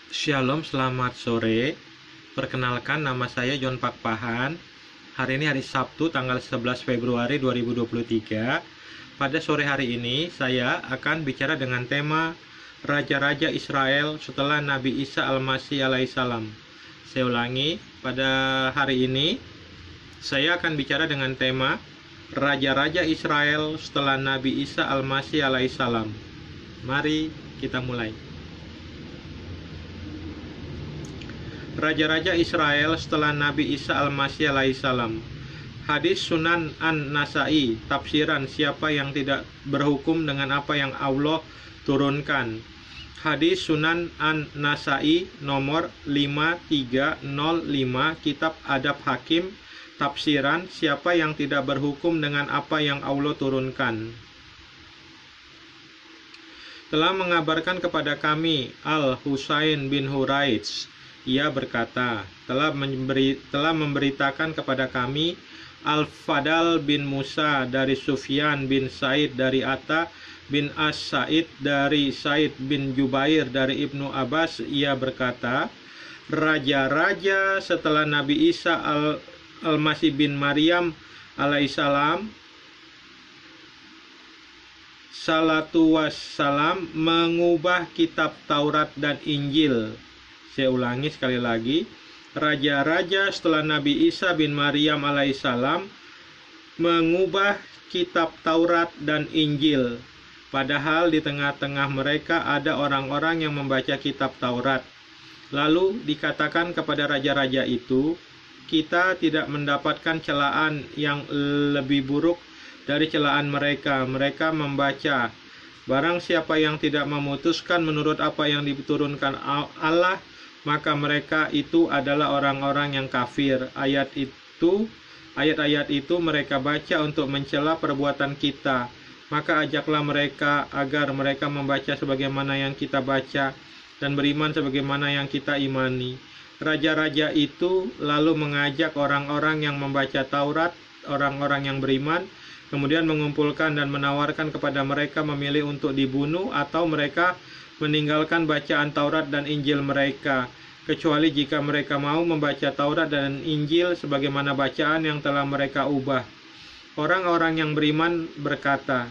Shalom, selamat sore. Perkenalkan, nama saya John Pakpahan. Hari ini hari Sabtu, tanggal 11 Februari 2023. Pada sore hari ini, saya akan bicara dengan tema Raja-Raja Israel setelah Nabi Isa Al-Masih alaihissalam. Saya ulangi, pada hari ini, saya akan bicara dengan tema Raja-Raja Israel setelah Nabi Isa Al-Masih alaihissalam. Mari kita mulai. Raja-Raja Israel setelah Nabi Isa Al-Masih alaihissalam. Hadis Sunan An-Nasai, tafsiran siapa yang tidak berhukum dengan apa yang Allah turunkan. Hadis Sunan An-Nasai nomor 5305, Kitab Adab Hakim, tafsiran siapa yang tidak berhukum dengan apa yang Allah turunkan. Telah mengabarkan kepada kami Al-Husain bin Huraits, ia berkata, telah memberitakan kepada kami Al-Fadal bin Musa dari Sufyan bin Said dari Atta bin As-Said dari Said bin Jubair dari Ibnu Abbas. Ia berkata, raja-raja setelah Nabi Isa Al-Masih bin Maryam alaihissalam salatu wassalam mengubah kitab Taurat dan Injil. Saya ulangi sekali lagi, raja-raja setelah Nabi Isa bin Maryam alaihissalam mengubah kitab Taurat dan Injil. Padahal di tengah-tengah mereka ada orang-orang yang membaca kitab Taurat. Lalu dikatakan kepada raja-raja itu, kita tidak mendapatkan celaan yang lebih buruk dari celaan mereka. Mereka membaca, barang siapa yang tidak memutuskan menurut apa yang diturunkan Allah, maka mereka itu adalah orang-orang yang kafir. Ayat-ayat itu mereka baca untuk mencela perbuatan kita. Maka ajaklah mereka agar mereka membaca sebagaimana yang kita baca dan beriman sebagaimana yang kita imani. Raja-raja itu lalu mengajak orang-orang yang membaca Taurat, orang-orang yang beriman, kemudian mengumpulkan dan menawarkan kepada mereka memilih untuk dibunuh atau mereka meninggalkan bacaan Taurat dan Injil mereka, kecuali jika mereka mau membaca Taurat dan Injil sebagaimana bacaan yang telah mereka ubah. Orang-orang yang beriman berkata,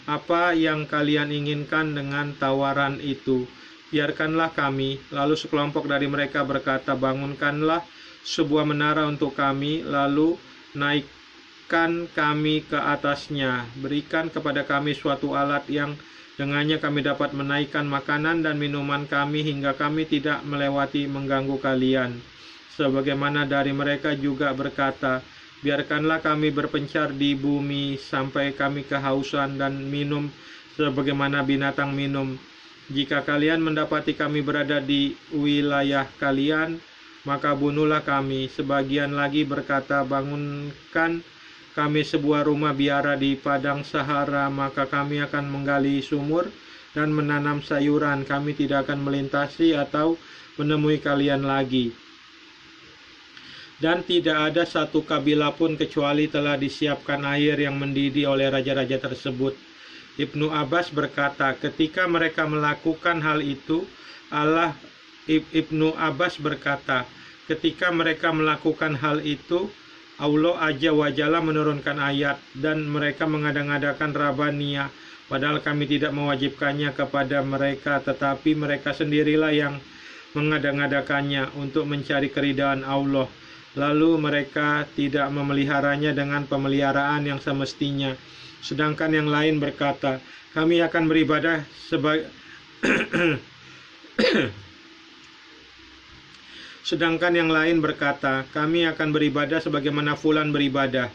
apa yang kalian inginkan dengan tawaran itu? Biarkanlah kami. Lalu sekelompok dari mereka berkata, bangunkanlah sebuah menara untuk kami, lalu naikkan kami ke atasnya. Berikan kepada kami suatu alat yang dengannya kami dapat menaikkan makanan dan minuman kami hingga kami tidak melewati mengganggu kalian. Sebagaimana dari mereka juga berkata, biarkanlah kami berpencar di bumi sampai kami kehausan dan minum sebagaimana binatang minum. Jika kalian mendapati kami berada di wilayah kalian, maka bunuhlah kami. Sebagian lagi berkata, bangunkan kami sebuah rumah biara di padang Sahara, maka kami akan menggali sumur dan menanam sayuran. Kami tidak akan melintasi atau menemui kalian lagi. Dan tidak ada satu kabilah pun kecuali telah disiapkan air yang mendidih oleh raja-raja tersebut. Ibnu Abbas berkata, ketika mereka melakukan hal itu, Ibnu Abbas berkata, ketika mereka melakukan hal itu, Allah Azza wa Jalla menurunkan ayat, dan mereka mengada-ngadakan Rabaniyah, padahal kami tidak mewajibkannya kepada mereka, tetapi mereka sendirilah yang mengada-ngadakannya untuk mencari keridhaan Allah. Lalu mereka tidak memeliharanya dengan pemeliharaan yang semestinya. Sedangkan yang lain berkata, kami akan beribadah Sedangkan yang lain berkata, kami akan beribadah sebagaimana fulan beribadah.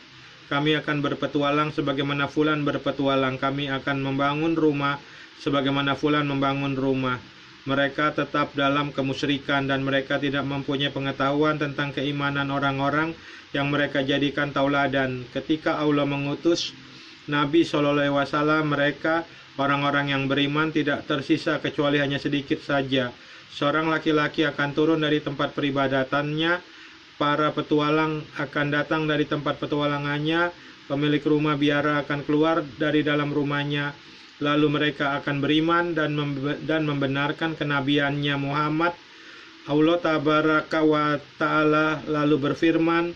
Kami akan berpetualang sebagaimana fulan berpetualang. Kami akan membangun rumah sebagaimana fulan membangun rumah. Mereka tetap dalam kemusyrikan dan mereka tidak mempunyai pengetahuan tentang keimanan orang-orang yang mereka jadikan tauladan. Ketika Allah mengutus Nabi SAW, mereka orang-orang yang beriman tidak tersisa kecuali hanya sedikit saja. Seorang laki-laki akan turun dari tempat peribadatannya, para petualang akan datang dari tempat petualangannya, pemilik rumah biara akan keluar dari dalam rumahnya, lalu mereka akan beriman dan membenarkan kenabiannya Muhammad Allah tabaraka wa ta'ala lalu berfirman,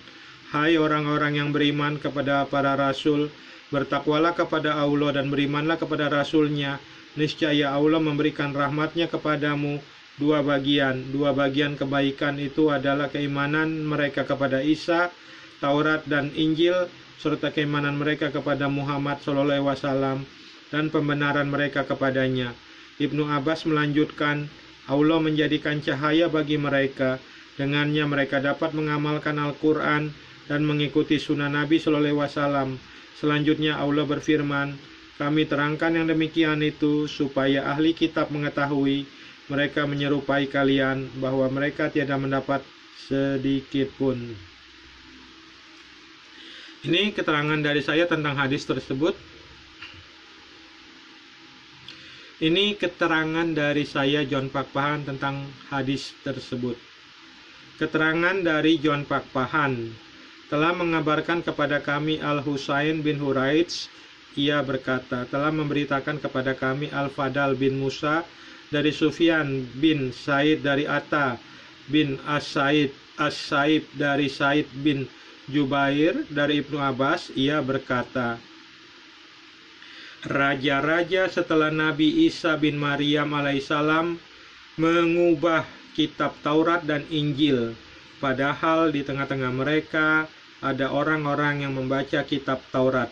"Hai orang-orang yang beriman kepada para rasul, bertakwalah kepada Allah dan berimanlah kepada Rasul-Nya. Niscaya Allah memberikan rahmat-Nya kepadamu dua bagian kebaikan itu adalah keimanan mereka kepada Isa, Taurat dan Injil, serta keimanan mereka kepada Muhammad SAW dan pembenaran mereka kepadanya." Ibnu Abbas melanjutkan, Allah menjadikan cahaya bagi mereka, dengannya mereka dapat mengamalkan Al-Quran dan mengikuti sunnah Nabi SAW. Selanjutnya Allah berfirman, kami terangkan yang demikian itu supaya ahli kitab mengetahui mereka menyerupai kalian bahwa mereka tiada mendapat sedikit pun. Ini keterangan dari saya tentang hadis tersebut. Ini keterangan dari saya John Pak Pahan tentang hadis tersebut. Keterangan dari John Pak Pahan telah mengabarkan kepada kami Al-Husain bin Huraits. Ia berkata, telah memberitakan kepada kami Al-Fadal bin Musa dari Sufyan bin Said dari Atta bin As-Saib dari Said bin Jubair dari Ibnu Abbas. Ia berkata, raja-raja setelah Nabi Isa bin Maryam alaihissalam mengubah kitab Taurat dan Injil, padahal di tengah-tengah mereka ada orang-orang yang membaca kitab Taurat.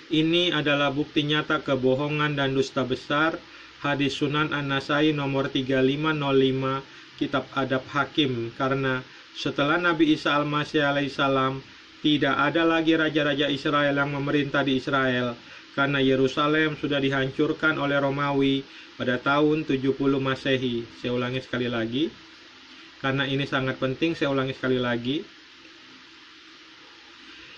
Ini adalah bukti nyata kebohongan dan dusta besar. Hadis Sunan An-Nasai nomor 3505 Kitab Adab Hakim. Karena setelah Nabi Isa Al-Masih alaihissalam tidak ada lagi raja-raja Israel yang memerintah di Israel, karena Yerusalem sudah dihancurkan oleh Romawi pada tahun 70 Masehi. Saya ulangi sekali lagi, karena ini sangat penting, saya ulangi sekali lagi.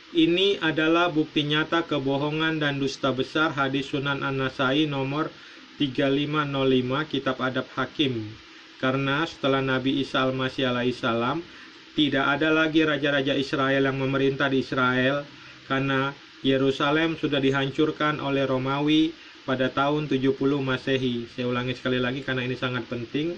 Ini adalah bukti nyata kebohongan dan dusta besar. Hadis Sunan An-Nasai nomor 3505 Kitab Adab Hakim. Karena setelah Nabi Isa Al-Masih alaihissalam tidak ada lagi raja-raja Israel yang memerintah di Israel, karena Yerusalem sudah dihancurkan oleh Romawi pada tahun 70 Masehi. Saya ulangi sekali lagi karena ini sangat penting.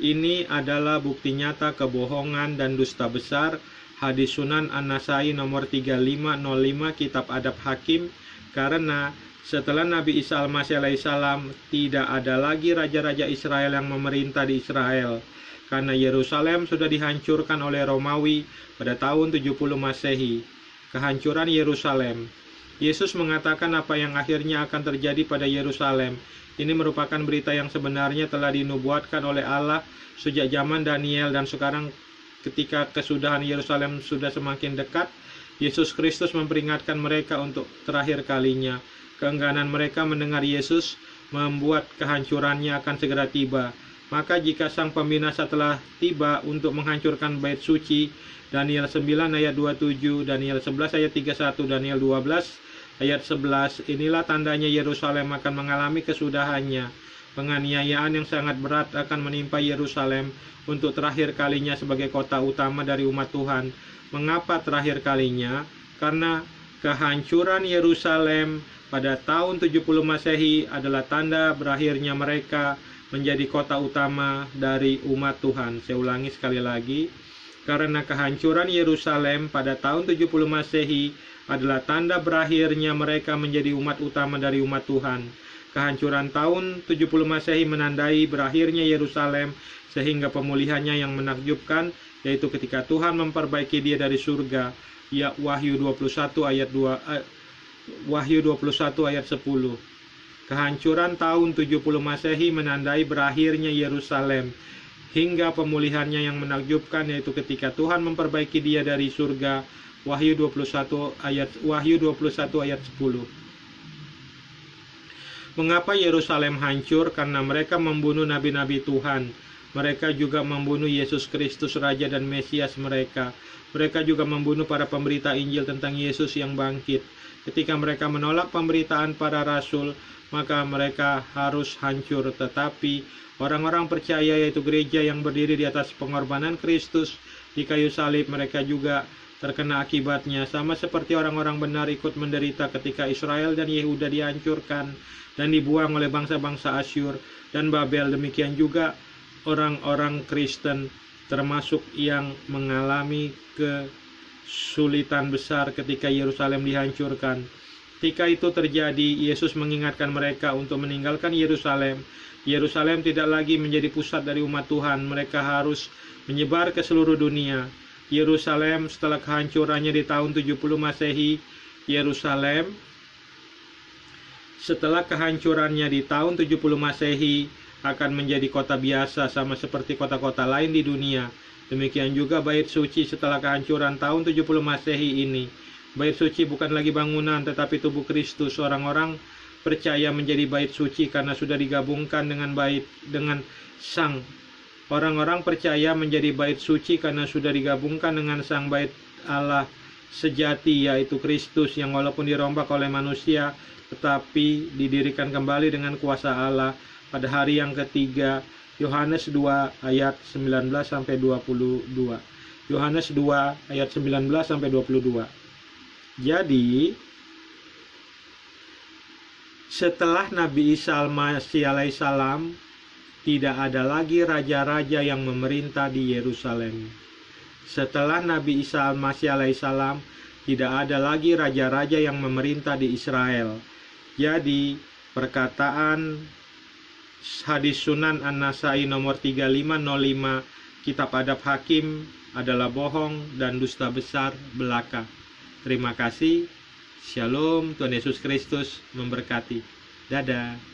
Ini adalah bukti nyata kebohongan dan dusta besar. Hadis Sunan An-Nasai nomor 3505 Kitab Adab Hakim. Karena setelah Nabi Isa Al-Masih alaihissalam tidak ada lagi raja-raja Israel yang memerintah di Israel, karena Yerusalem sudah dihancurkan oleh Romawi pada tahun 70 Masehi. Kehancuran Yerusalem. Yesus mengatakan apa yang akhirnya akan terjadi pada Yerusalem. Ini merupakan berita yang sebenarnya telah dinubuatkan oleh Allah sejak zaman Daniel, dan sekarang ketika kesudahan Yerusalem sudah semakin dekat, Yesus Kristus memperingatkan mereka untuk terakhir kalinya. Keengganan mereka mendengar Yesus membuat kehancurannya akan segera tiba. Maka jika sang pembinasa telah tiba untuk menghancurkan bait suci, Daniel 9 ayat 27, Daniel 11 ayat 31, Daniel 12 ayat 11, inilah tandanya Yerusalem akan mengalami kesudahannya. Penganiayaan yang sangat berat akan menimpa Yerusalem untuk terakhir kalinya sebagai kota utama dari umat Tuhan. Mengapa terakhir kalinya? Karena kehancuran Yerusalem pada tahun 70 Masehi adalah tanda berakhirnya mereka menjadi kota utama dari umat Tuhan. Saya ulangi sekali lagi. Karena kehancuran Yerusalem pada tahun 70 Masehi adalah tanda berakhirnya mereka menjadi umat utama dari umat Tuhan. Kehancuran tahun 70 Masehi menandai berakhirnya Yerusalem sehingga pemulihannya yang menakjubkan, yaitu ketika Tuhan memperbaiki dia dari surga. Ya, Wahyu 21 ayat 10. Kehancuran tahun 70 Masehi menandai berakhirnya Yerusalem hingga pemulihannya yang menakjubkan, yaitu ketika Tuhan memperbaiki dia dari surga. Wahyu 21 ayat 10. Mengapa Yerusalem hancur? Karena mereka membunuh nabi-nabi Tuhan. Mereka juga membunuh Yesus Kristus Raja dan Mesias mereka. Mereka juga membunuh para pemberita Injil tentang Yesus yang bangkit. Ketika mereka menolak pemberitaan para rasul, maka mereka harus hancur. Tetapi orang-orang percaya, yaitu gereja yang berdiri di atas pengorbanan Kristus di kayu salib, mereka juga terkena akibatnya, sama seperti orang-orang benar ikut menderita ketika Israel dan Yehuda dihancurkan dan dibuang oleh bangsa-bangsa Asyur dan Babel. Demikian juga orang-orang Kristen, termasuk yang mengalami kesulitan besar ketika Yerusalem dihancurkan. Ketika itu terjadi, Yesus mengingatkan mereka untuk meninggalkan Yerusalem. Yerusalem tidak lagi menjadi pusat dari umat Tuhan. Mereka harus menyebar ke seluruh dunia. Yerusalem setelah kehancurannya di tahun 70 Masehi, Yerusalem setelah kehancurannya di tahun 70 Masehi akan menjadi kota biasa sama seperti kota-kota lain di dunia. Demikian juga bait suci setelah kehancuran tahun 70 Masehi ini. Bait suci bukan lagi bangunan tetapi tubuh Kristus. Orang-orang percaya menjadi bait suci karena sudah digabungkan dengan sang. Orang-orang percaya menjadi bait suci karena sudah digabungkan dengan sang bait Allah sejati, yaitu Kristus, yang walaupun dirombak oleh manusia tetapi didirikan kembali dengan kuasa Allah pada hari yang ketiga. Yohanes 2 ayat 19 sampai 22. Yohanes 2 ayat 19 sampai 22. Jadi setelah Nabi Isa Al-Masih alaihissalam, tidak ada lagi raja-raja yang memerintah di Yerusalem. Setelah Nabi Isa Al-Masih alaihissalam, tidak ada lagi raja-raja yang memerintah di Israel. Jadi, perkataan hadis Sunan An-Nasai nomor 3505, Kitab Adab Hakim, adalah bohong dan dusta besar belaka. Terima kasih. Shalom, Tuhan Yesus Kristus memberkati. Dadah.